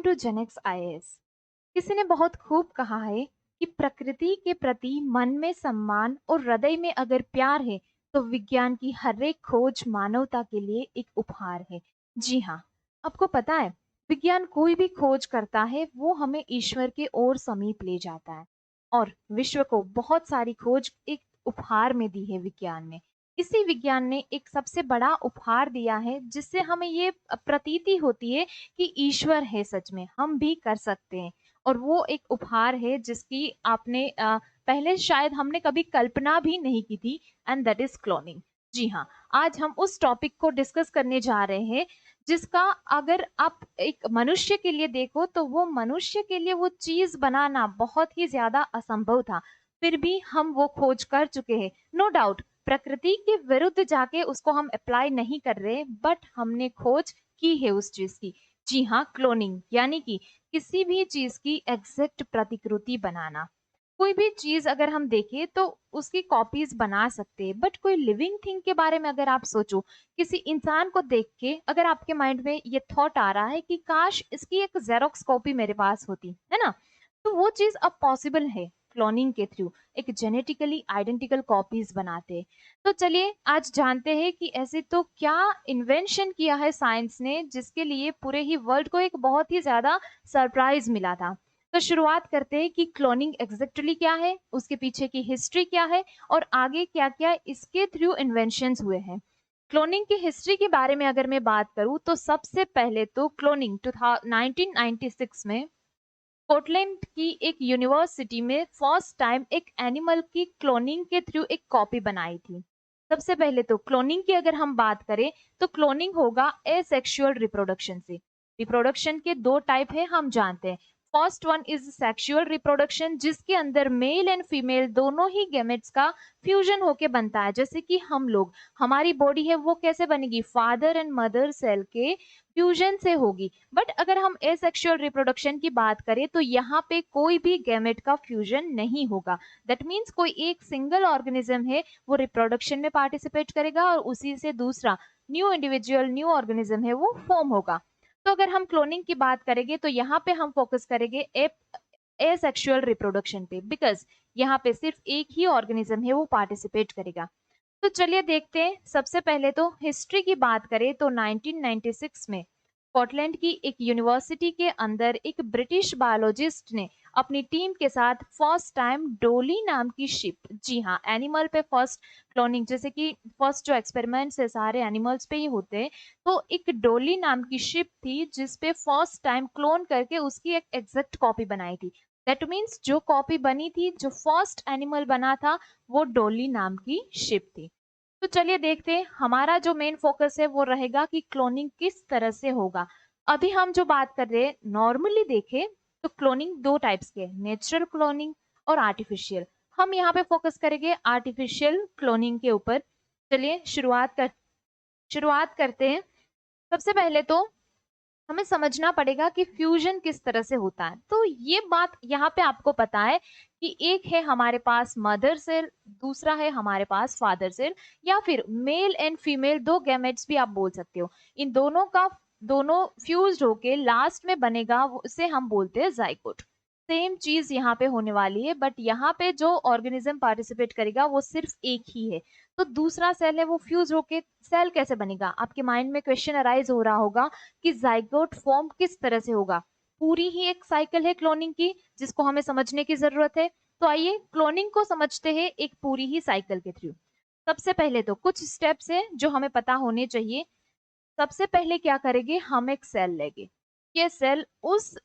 Welcome to Gen X IAS. किसी ने बहुत खूब कहा है कि प्रकृति के प्रति मन में सम्मान और हृदय में अगर प्यार है तो विज्ञान की हर एक खोज मानवता के लिए एक उपहार है। जी हाँ, आपको पता है, विज्ञान कोई भी खोज करता है वो हमें ईश्वर के ओर समीप ले जाता है। और विश्व को बहुत सारी खोज एक उपहार में दी है विज्ञान ने। इसी विज्ञान ने एक सबसे बड़ा उपहार दिया है जिससे हमें ये प्रतीति होती है कि ईश्वर है, सच में हम भी कर सकते हैं। और वो एक उपहार है जिसकी आपने पहले शायद हमने कभी कल्पना भी नहीं की थी, एंड दैट इज क्लोनिंग। जी हाँ, आज हम उस टॉपिक को डिस्कस करने जा रहे हैं जिसका अगर आप एक मनुष्य के लिए देखो तो वो मनुष्य के लिए वो चीज बनाना बहुत ही ज्यादा असंभव था। फिर भी हम वो खोज कर चुके हैं। नो डाउट प्रकृति के विरुद्ध जाके उसको हम अप्लाई नहीं कर रहे, बट हमने खोज की है उस चीज की। जी हाँ, क्लोनिंग यानी कि किसी भी चीज की एग्जैक्ट प्रतिकृति बनाना। कोई भी चीज अगर हम देखें तो उसकी कॉपीज बना सकते हैं, बट कोई लिविंग थिंग के बारे में अगर आप सोचो, किसी इंसान को देख के अगर आपके माइंड में ये थॉट आ रहा है कि काश इसकी एक जेरोक्स कॉपी मेरे पास होती है ना, तो वो चीज अब पॉसिबल है। क्लोनिंग के थ्रू एक जेनेटिकली आइडेंटिकल कॉपीज बनाते हैं। तो चलिए आज जानते हैं कि ऐसे तो क्या इन्वेंशन किया है साइंस ने जिसके लिए पूरे ही वर्ल्ड को एक बहुत ही ज्यादा सरप्राइज मिला था। तो शुरुआत करते हैं कि क्लोनिंग एग्जैक्टली क्या है, उसके पीछे की हिस्ट्री क्या है और आगे क्या क्या इसके थ्रू इन्वेंशंस हुए हैं। क्लोनिंग की हिस्ट्री के बारे में अगर मैं बात करूं तो सबसे पहले तो क्लोनिंग 1996 में स्कॉटलैंड की एक यूनिवर्सिटी में फर्स्ट टाइम एक एनिमल की क्लोनिंग के थ्रू एक कॉपी बनाई थी। सबसे पहले तो क्लोनिंग की अगर हम बात करें तो क्लोनिंग होगा एसेक्सुअल रिप्रोडक्शन से। रिप्रोडक्शन के दो टाइप है हम जानते हैं। First one is sexual reproduction जिसके अंदर मेल एंड फीमेल दोनों ही गैमेट्स का फ्यूजन होके बनता है। जैसे कि हम लोग, हमारी बॉडी है वो कैसे बनेगी, फादर एंड मदर सेल के फ्यूजन से होगी। बट अगर हम एसेक्सुअल रिप्रोडक्शन की बात करें तो यहाँ पे कोई भी गैमेट का फ्यूजन नहीं होगा। दैट मीन्स कोई एक सिंगल ऑर्गेनिज्म है वो रिप्रोडक्शन में पार्टिसिपेट करेगा और उसी से दूसरा न्यू इंडिविजुअल न्यू ऑर्गेनिज्म है वो फॉर्म होगा। तो अगर हम क्लोनिंग की बात करेंगे तो यहाँ पे हम फोकस करेंगे एसेक्सुअल रिप्रोडक्शन पे, बिकॉज यहाँ पे सिर्फ एक ही ऑर्गेनिज्म है वो पार्टिसिपेट करेगा। तो चलिए देखते हैं। सबसे पहले तो हिस्ट्री की बात करें तो 1996 में स्कॉटलैंड की एक यूनिवर्सिटी के अंदर एक ब्रिटिश बायोलॉजिस्ट ने अपनी टीम के साथ फर्स्ट टाइम डोली नाम की शिप, जी हाँ, एनिमल पे फर्स्ट क्लोनिंग, जैसे कि फर्स्ट जो एक्सपेरिमेंट्स है सारे एनिमल्स पे ही होते हैं, तो एक डोली नाम की शिप थी जिसपे फर्स्ट टाइम क्लोन करके उसकी एक एग्जैक्ट कॉपी बनाई थी। दैट मीन्स जो कॉपी बनी थी, जो फर्स्ट एनिमल बना था, वो डोली नाम की शिप थी। तो चलिए देखते हैं, हमारा जो मेन फोकस है वो रहेगा कि क्लोनिंग किस तरह से होगा। अभी हम जो बात कर रहे हैं नॉर्मली देखें तो क्लोनिंग दो टाइप्स के, नेचुरल क्लोनिंग और आर्टिफिशियल। हम यहाँ पे फोकस करेंगे आर्टिफिशियल क्लोनिंग के ऊपर। चलिए शुरुआत करते हैं। सबसे पहले तो हमें समझना पड़ेगा कि फ्यूजन किस तरह से होता है। तो ये बात यहाँ पे आपको पता है कि एक है हमारे पास मदर सेल, दूसरा है हमारे पास फादर सेल, या फिर मेल एंड फीमेल दो गैमेट्स भी आप बोल सकते हो। इन दोनों का दोनों फ्यूज होके लास्ट में बनेगा, उसे हम बोलते हैं जाइगोट। सेम चीज यहाँ पे होने वाली है, बट यहाँ पे जो ऑर्गेनिज्म पार्टिसिपेट करेगा वो सिर्फ एक ही है। तो दूसरा सेल है वो फ्यूज होके सेल कैसे बनेगा, आपके माइंड में क्वेश्चन अराइज हो रहा होगा कि जाइगोट फॉर्म किस तरह से होगा। पूरी ही एक साइकिल है क्लोनिंग की जिसको हमें समझने की जरूरत है। तो आइए क्लोनिंग को समझते हैं एक पूरी ही साइकिल के थ्रू। सबसे पहले तो कुछ स्टेप्स है जो हमें पता होने चाहिए। सबसे पहले क्या करेंगे, हम एक सेल लेंगे। ये सेल उस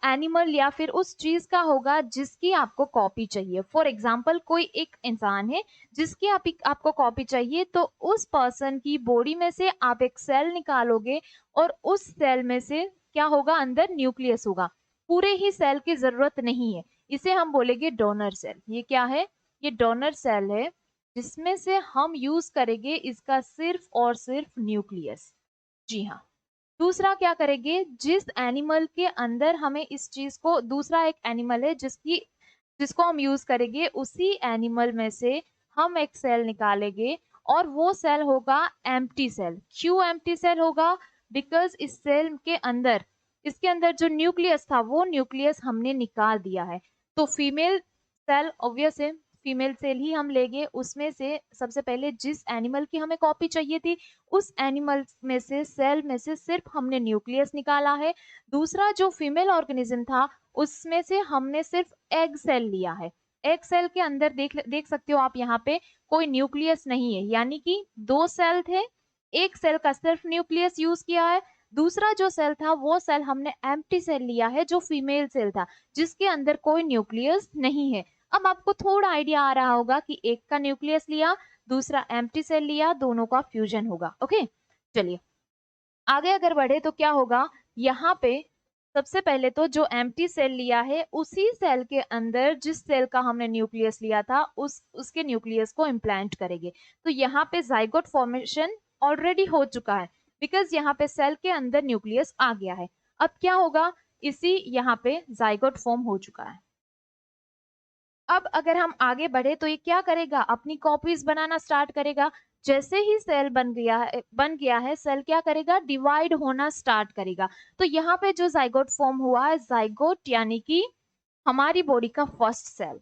एनिमल या फिर उस चीज का होगा जिसकी आपको कॉपी चाहिए। फॉर एग्जाम्पल कोई एक इंसान है जिसकी आपको कॉपी चाहिए, तो उस पर्सन की बॉडी में से आप एक सेल निकालोगे और उस सेल में से क्या होगा, अंदर न्यूक्लियस होगा। पूरे ही सेल की जरूरत नहीं है, इसे हम बोलेंगे डोनर सेल। ये क्या है, ये डोनर सेल है जिसमें से हम यूज करेंगे इसका सिर्फ और सिर्फ न्यूक्लियस। जी हाँ। दूसरा क्या करेंगे, जिस एनिमल के अंदर हमें इस चीज को, दूसरा एक एनिमल है जिसको हम यूज करेंगे, उसी एनिमल में से हम एक सेल निकालेंगे और वो सेल होगा एम्प्टी सेल। क्यों एम्प्टी सेल होगा, बिकॉज इस सेल के अंदर इसके अंदर जो न्यूक्लियस था वो न्यूक्लियस हमने निकाल दिया है। तो फीमेल सेल ऑब्वियस है, फीमेल सेल ही हम लेंगे। उसमें से सबसे पहले जिस एनिमल की हमें कॉपी चाहिए थी उस एनिमल में से सेल में से सिर्फ हमने न्यूक्लियस निकाला है। दूसरा जो फीमेल ऑर्गेनिज्म था उसमें से हमने सिर्फ एग सेल लिया है। एग सेल के अंदर देख सकते हो आप यहाँ पे कोई न्यूक्लियस नहीं है, यानी कि दो सेल थे, एक सेल का सिर्फ न्यूक्लियस यूज किया है। दूसरा जो सेल था वो सेल हमने एम्प्टी सेल लिया है जो फीमेल सेल था, जिसके अंदर कोई न्यूक्लियस नहीं है। अब आपको थोड़ा आइडिया आ रहा होगा कि एक का न्यूक्लियस लिया, दूसरा एम्प्टी सेल लिया, दोनों का फ्यूजन होगा। ओके, चलिए आगे अगर बढ़े तो क्या होगा, यहाँ पे सबसे पहले तो जो एम्प्टी सेल लिया है उसी सेल के अंदर जिस सेल का हमने न्यूक्लियस लिया था उसके न्यूक्लियस को इम्प्लांट करेंगे। तो यहाँ पे जाइगोट फॉर्मेशन ऑलरेडी हो चुका है, बिकॉज यहाँ पे सेल के अंदर न्यूक्लियस आ गया है। अब क्या होगा, इसी यहाँ पे जाइगोट फॉर्म हो चुका है। अब अगर हम आगे बढ़े तो ये क्या करेगा, अपनी कॉपीज बनाना स्टार्ट करेगा। जैसे ही सेल बन गया है सेल क्या करेगा, डिवाइड होना स्टार्ट करेगा। तो यहाँ पे जो जाइगोट फॉर्म हुआ है, जाइगोट यानी कि हमारी बॉडी का फर्स्ट सेल।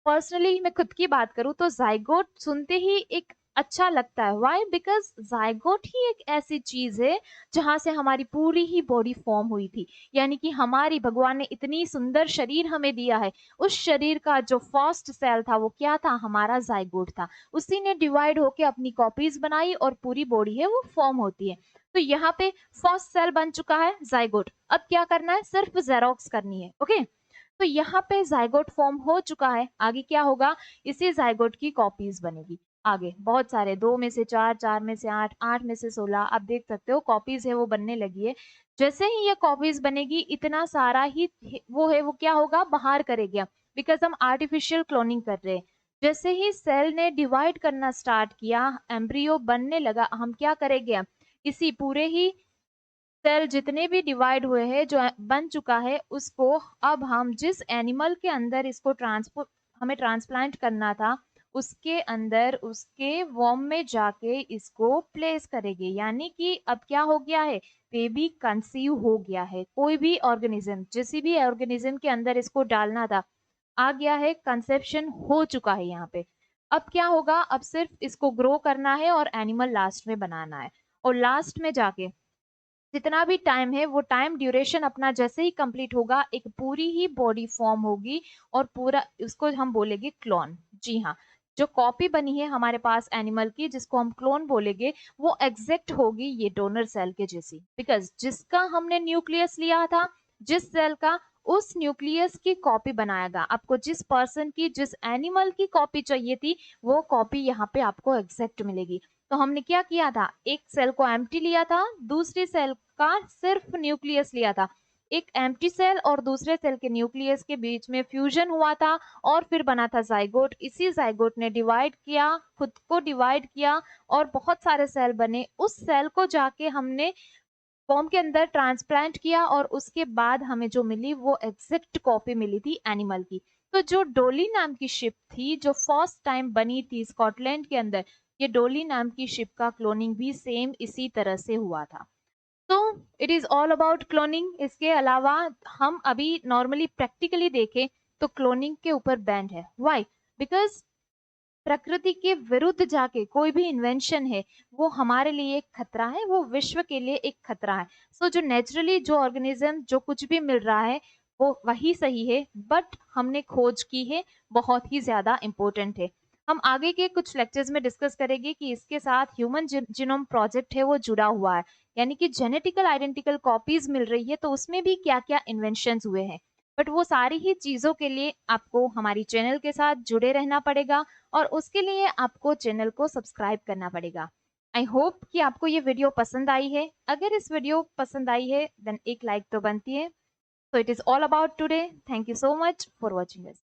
पर्सनली मैं खुद की बात करूं तो जाइगोट सुनते ही एक अच्छा लगता है। व्हाई? बिकॉज जाइगोट ही एक ऐसी चीज है जहां से हमारी पूरी ही बॉडी फॉर्म हुई थी। यानी कि हमारी भगवान ने इतनी सुंदर शरीर हमें दिया है, उस शरीर का जो फर्स्ट सेल था वो क्या था, हमारा जाइगोट था। उसी ने डिवाइड होके अपनी कॉपीज बनाई और पूरी बॉडी है वो फॉर्म होती है। तो यहाँ पे फर्स्ट सेल बन चुका है जाइगोट। अब क्या करना है, सिर्फ जेरोक्स करनी है। ओके, तो यहाँ पे जाइगोट फॉर्म हो चुका है। आगे क्या होगा, इसी जाइगोट की कॉपीज बनेगी। आगे बहुत सारे, 2 में से 4, 4 में से 8, 8 में से 16, आप देख सकते हो कॉपीज है वो बनने लगी है। जैसे ही ये कॉपीज बनेगी इतना सारा ही वो है वो क्या होगा, बाहर करेगा, बिकॉज हम आर्टिफिशियल क्लोनिंग कर रहे हैं। जैसे ही सेल ने डिवाइड करना स्टार्ट किया, एम्ब्रियो बनने लगा, हम क्या करेंगे, इसी पूरे ही सेल जितने भी डिवाइड हुए हैं जो बन चुका है उसको अब हम जिस एनिमल के अंदर इसको हमें ट्रांसप्लांट करना था उसके अंदर उसके वॉर्म में जाके इसको प्लेस करेंगे। यानी कि अब क्या हो गया है, बेबी कंसीव हो गया है। कोई भी ऑर्गेनिज्म, किसी भी ऑर्गेनिज्म के अंदर इसको डालना था, आ गया है, कंसेप्शन हो चुका है यहाँ पे। अब क्या होगा, अब सिर्फ इसको ग्रो करना है और एनिमल लास्ट में बनाना है। और लास्ट में जाके जितना भी टाइम है वो टाइम ड्यूरेशन अपना जैसे ही कंप्लीट होगा एक पूरी ही बॉडी फॉर्म होगी और पूरा उसको हम बोलेंगे क्लोन। जी हाँ, जो कॉपी बनी है हमारे पास एनिमल की जिसको हम क्लोन बोलेंगे वो एग्जैक्ट होगी ये डोनर सेल के जैसी, बिकॉज जिसका हमने न्यूक्लियस लिया था, जिस सेल का, उस न्यूक्लियस की कॉपी बनाएगा। आपको जिस पर्सन की, जिस एनिमल की कॉपी चाहिए थी वो कॉपी यहाँ पे आपको एग्जैक्ट मिलेगी। तो हमने क्या किया था, एक सेल को एम्प्टी लिया था, दूसरी सेल का सिर्फ न्यूक्लियस लिया था। एक एम्प्टी सेल और दूसरे सेल के न्यूक्लियस के बीच में फ्यूजन हुआ था और फिर बना था जाइगोट। इसी जाइगोट ने डिवाइड किया, खुद को डिवाइड किया और बहुत सारे सेल बने। उस सेल को जाके हमने फॉर्म के अंदर ट्रांसप्लांट किया और उसके बाद हमें जो मिली वो एग्जैक्ट कॉपी मिली थी एनिमल की। तो जो डोली नाम की शिप थी जो फर्स्ट टाइम बनी थी स्कॉटलैंड के अंदर, ये डोली नाम की शिप का क्लोनिंग भी सेम इसी तरह से हुआ था। तो it is all about cloning. इसके अलावा हम अभी नॉर्मली प्रैक्टिकली देखें तो क्लोनिंग के ऊपर बैंड है। व्हाई? बिकॉज प्रकृति के विरुद्ध जाके कोई भी इन्वेंशन है वो हमारे लिए एक खतरा है, वो विश्व के लिए एक खतरा है। सो जो नेचुरली जो ऑर्गेनिज्म जो कुछ भी मिल रहा है वो वही सही है, बट हमने खोज की है, बहुत ही ज्यादा इंपॉर्टेंट है। हम आगे के कुछ लेक्चर्स में डिस्कस करेंगे कि इसके साथ ह्यूमन जीनोम प्रोजेक्ट है वो जुड़ा हुआ है, यानी कि जेनेटिकल आइडेंटिकल कॉपीज मिल रही है, तो उसमें भी क्या क्या इन्वेंशन हुए हैं। बट वो सारी ही चीजों के लिए आपको हमारी चैनल के साथ जुड़े रहना पड़ेगा और उसके लिए आपको चैनल को सब्सक्राइब करना पड़ेगा। आई होप कि आपको ये वीडियो पसंद आई है। अगर इस वीडियो पसंद आई है देन एक लाइक तो बनती है। So it is all about today. Thank you so much for watching this.